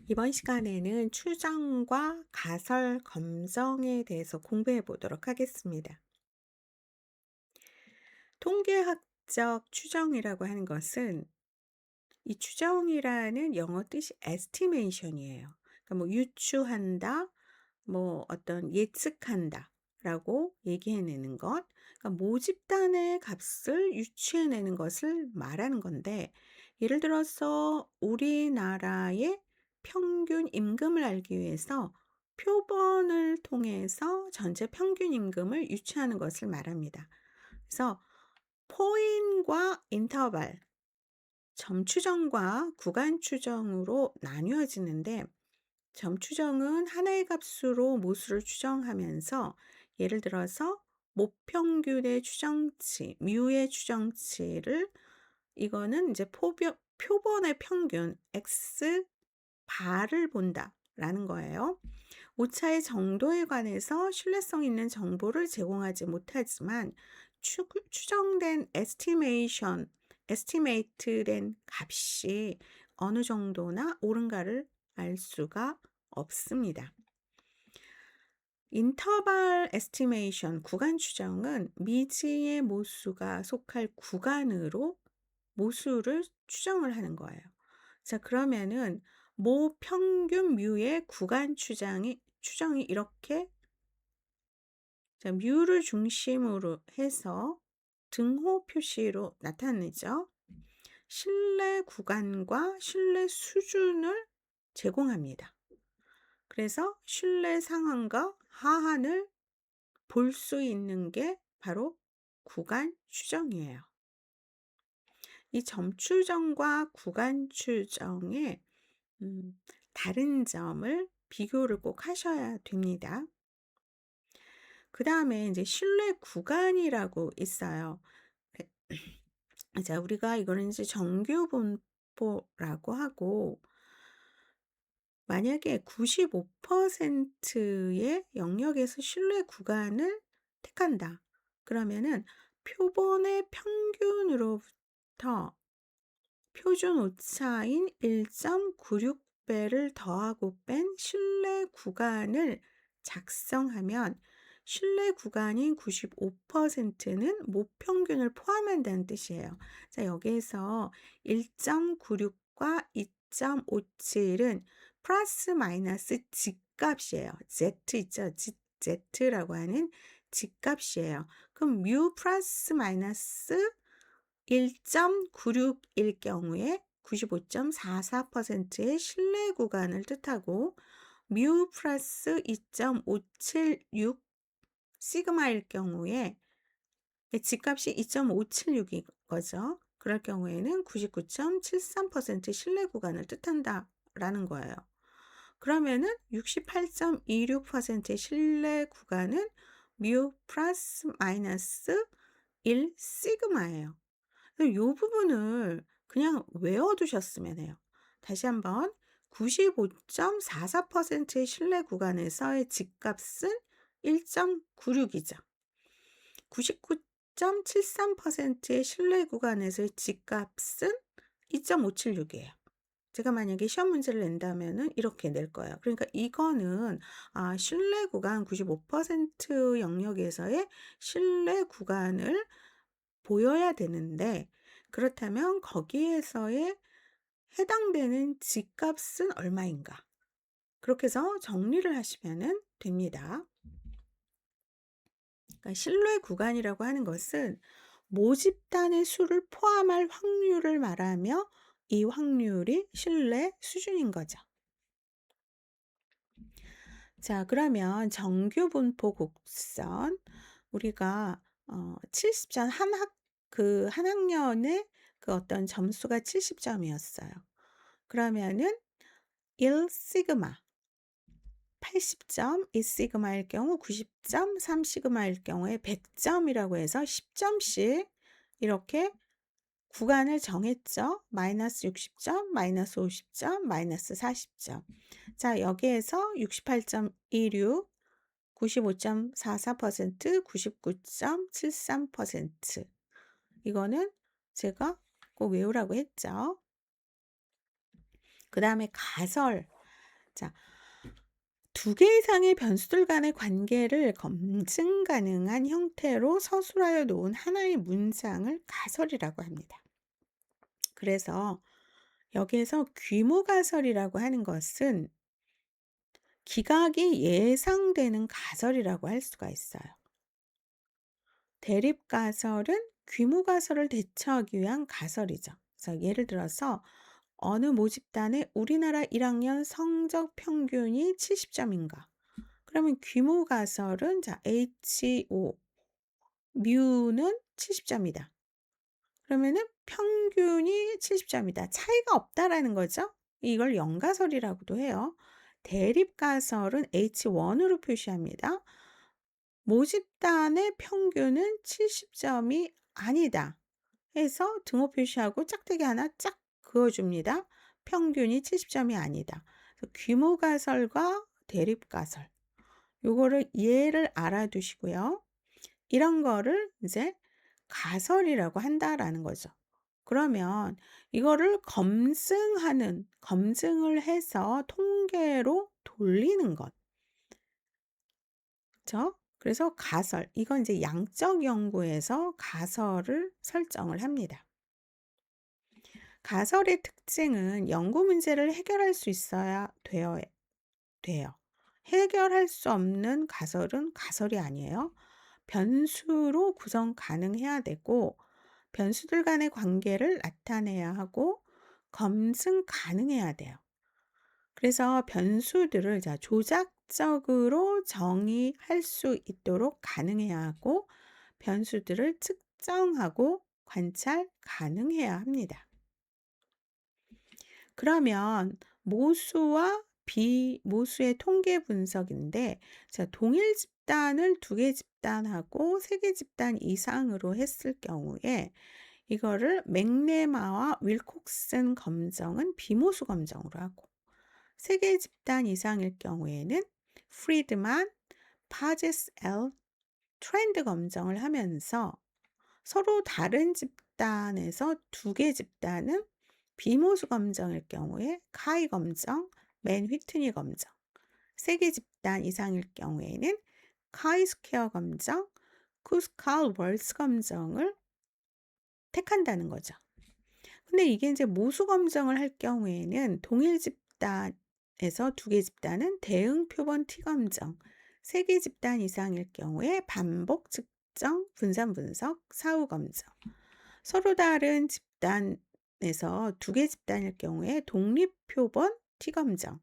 이번 시간에는 추정과 가설 검정에 대해서 공부해 보도록 하겠습니다. 통계학적 추정이라고 하는 것은 이 추정이라는 영어 뜻이 estimation이에요. 그러니까 뭐 유추한다, 뭐 어떤 예측한다라고 얘기해내는 것. 그러니까 모집단의 값을 유추해내는 것을 말하는 건데, 예를 들어서 우리나라의 평균 임금을 알기 위해서 표본을 통해서 전체 평균 임금을 유추하는 것을 말합니다. 그래서 포인과 인터벌, 점 추정과 구간 추정으로 나뉘어지는데, 점 추정은 하나의 값으로 모수를 추정하면서, 예를 들어서 모평균의 추정치, 뮤의 추정치를, 이거는 이제 표본의 평균 x 바를 본다라는 거예요. 오차의 정도에 관해서 신뢰성 있는 정보를 제공하지 못하지만, 추정된 estimate된 값이 어느 정도나 옳은가를 알 수가 없습니다. 인터벌 에스티메이션, 구간 추정은 미지의 모수가 속할 구간으로 모수를 추정을 하는 거예요. 자, 그러면은 모 평균 뮤의 구간 추정이 이렇게, 자, 뮤를 중심으로 해서 등호 표시로 나타내죠. 신뢰 구간과 신뢰 수준을 제공합니다. 그래서 신뢰 상한과 하한을 볼 수 있는 게 바로 구간 추정이에요. 이 점 추정과 구간 추정의 다른 점을 비교를 꼭 하셔야 됩니다. 그 다음에 이제 신뢰 구간이라고 있어요. 자, 우리가 이거는 이제 정규 분포라고 하고, 만약에 95%의 영역에서 신뢰 구간을 택한다. 그러면은 표본의 평균으로부터 표준 오차인 1.96배를 더하고 뺀 신뢰 구간을 작성하면, 신뢰 구간인 95%는 모평균을 포함한다는 뜻이에요. 자, 여기에서 1.96과 2.57은 플러스 마이너스 집값이에요. Z 있죠? Z라고 하는 집값이에요. 그럼 뮤 플러스 마이너스 1.96일 경우에 95.44%의 신뢰 구간을 뜻하고, 뮤 플러스 2.576 시그마일 경우에 집값이 2.576인 거죠. 그럴 경우에는 99.73% 신뢰 구간을 뜻한다라는 거예요. 그러면은 68.26%의 신뢰 구간은 뮤 플러스 마이너스 1 시그마예요. 이 부분을 그냥 외워두셨으면 해요. 다시 한번, 95.44%의 신뢰 구간에서의 집값은 1.96이죠. 99.73%의 신뢰 구간에서의 집값은 2.576이에요. 제가 만약에 시험 문제를 낸다면은 이렇게 낼 거예요. 그러니까 이거는 신뢰 구간 95% 영역에서의 신뢰 구간을 보여야 되는데, 그렇다면 거기에서의 해당되는 집값은 얼마인가? 그렇게 해서 정리를 하시면 됩니다. 그러니까 신뢰 구간이라고 하는 것은 모집단의 수를 포함할 확률을 말하며, 이 확률이 신뢰 수준인 거죠. 자, 그러면 정규 분포 곡선, 우리가 70점 한 학년의 그 어떤 점수가 70점이었어요. 그러면은 1 시그마, 80점, 2 시그마일 경우 90점, 3 시그마일 경우에 100점이라고 해서 10점씩 이렇게 구간을 정했죠. 마이너스 60점, 마이너스 50점, 마이너스 40점. 자, 여기에서 68.26, 95.44%, 99.73%. 이거는 제가 꼭 외우라고 했죠. 그 다음에 가설. 자, 두 개 이상의 변수들 간의 관계를 검증 가능한 형태로 서술하여 놓은 하나의 문장을 가설이라고 합니다. 그래서 여기에서 규모 가설이라고 하는 것은 기각이 예상되는 가설이라고 할 수가 있어요. 대립 가설은 규모 가설을 대처하기 위한 가설이죠. 그래서 예를 들어서 어느 모집단의 우리나라 1학년 성적 평균이 70점인가? 그러면 규모 가설은 자, HO 뮤는 70점이다. 그러면은 평균이 70점이다. 차이가 없다라는 거죠. 이걸 영가설이라고도 해요. 대립 가설은 H1으로 표시합니다. 모집단의 평균은 70점이 아니다 해서 등호 표시하고 짝대기 하나 쫙 그어줍니다. 평균이 70점이 아니다. 규모 가설과 대립 가설. 요거를 예를 알아두시고요. 이런 거를 이제 가설이라고 한다라는 거죠. 그러면 이거를 검증을 해서 통계로 돌리는 것. 그쵸? 그래서 가설, 이건 이제 양적 연구에서 가설을 설정을 합니다. 가설의 특징은 연구 문제를 해결할 수 있어야 돼요. 해결할 수 없는 가설은 가설이 아니에요. 변수로 구성 가능해야 되고, 변수들 간의 관계를 나타내야 하고, 검증 가능해야 돼요. 그래서 변수들을 조작적으로 정의할 수 있도록 가능해야 하고, 변수들을 측정하고 관찰 가능해야 합니다. 그러면 모수와 비모수의 통계 분석인데, 동일 집단을 두 개 집단하고 세 개 집단 이상으로 했을 경우에 이거를 맥레마와 윌콕슨 검정은 비모수 검정으로 하고, 세 개 집단 이상일 경우에는 프리드만, 파제스 L, 트렌드 검정을 하면서 서로 다른 집단에서 두 개 집단은 비모수 검정일 경우에 카이 검정, 맨 휘트니 검정, 세 개 집단 이상일 경우에는 카이 스퀘어 검정, 쿠스칼 월스 검정을 택한다는 거죠. 근데 이게 이제 모수 검정을 할 경우에는 동일 집단에서 두 개 집단은 대응 표본 T 검정, 세 개 집단 이상일 경우에 반복 측정, 분산 분석, 사후 검정. 서로 다른 집단에서 두 개 집단일 경우에 독립 표본 T 검정,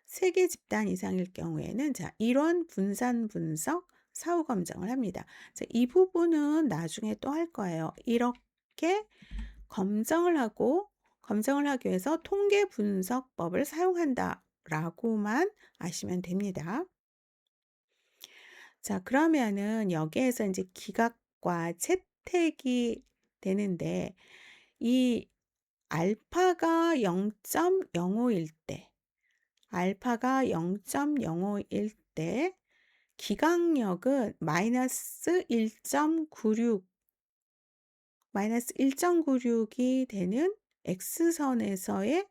세 개 집단 이상일 경우에는 일원 분산 분석, 사후 검정을 합니다. 이 부분은 나중에 또 할 거예요. 이렇게 검증을 하기 위해서 통계 분석법을 사용한다라고만 아시면 됩니다. 그러면은 여기에서 이제 기각과 채택이 되는데, 이 알파가 0.05일 때, 기각력은 마이너스 1.96이 되는 X선에서의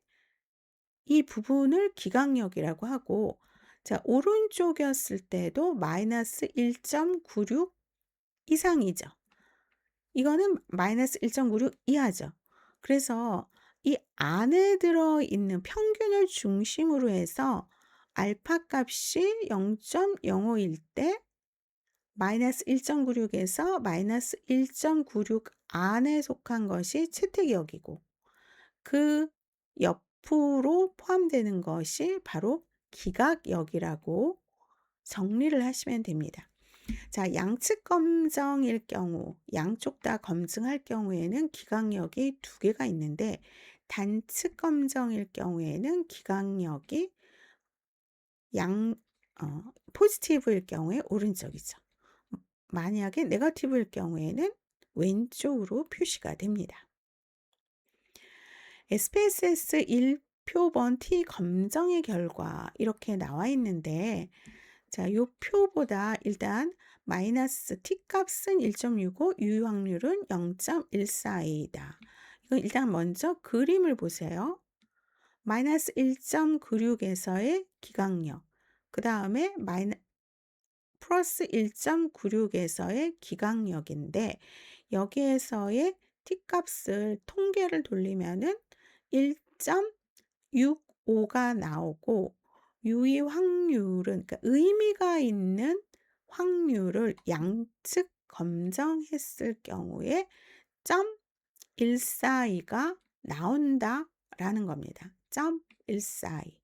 이 부분을 기각력이라고 하고, 오른쪽이었을 때도 마이너스 1.96 이상이죠. 이거는 마이너스 1.96 이하죠. 그래서 이 안에 들어있는 평균을 중심으로 해서 알파 값이 0.05일 때 마이너스 1.96에서 마이너스 1.96 안에 속한 것이 채택역이고, 그 옆으로 포함되는 것이 바로 기각역이라고 정리를 하시면 됩니다. 양측 검정일 경우, 양쪽 다 검증할 경우에는 기각력이 두 개가 있는데, 단측 검정일 경우에는 기각력이 포지티브일 경우에 오른쪽이죠. 만약에 네거티브일 경우에는 왼쪽으로 표시가 됩니다. SPSS 1표본 T 검정의 결과 이렇게 나와 있는데, 요 표보다 일단 마이너스 T 값은 1.65, 유효확률은 0.14이다. 이거 일단 먼저 그림을 보세요. 마이너스 1.96에서의 기강력, 그다음에 플러스 1.96에서의 기강력인데 여기에서의 t값을 통계를 돌리면은 1.65가 나오고 유의 확률은, 그러니까 의미가 있는 확률을 양측 검정했을 경우에 142가 나온다라는 겁니다. 142.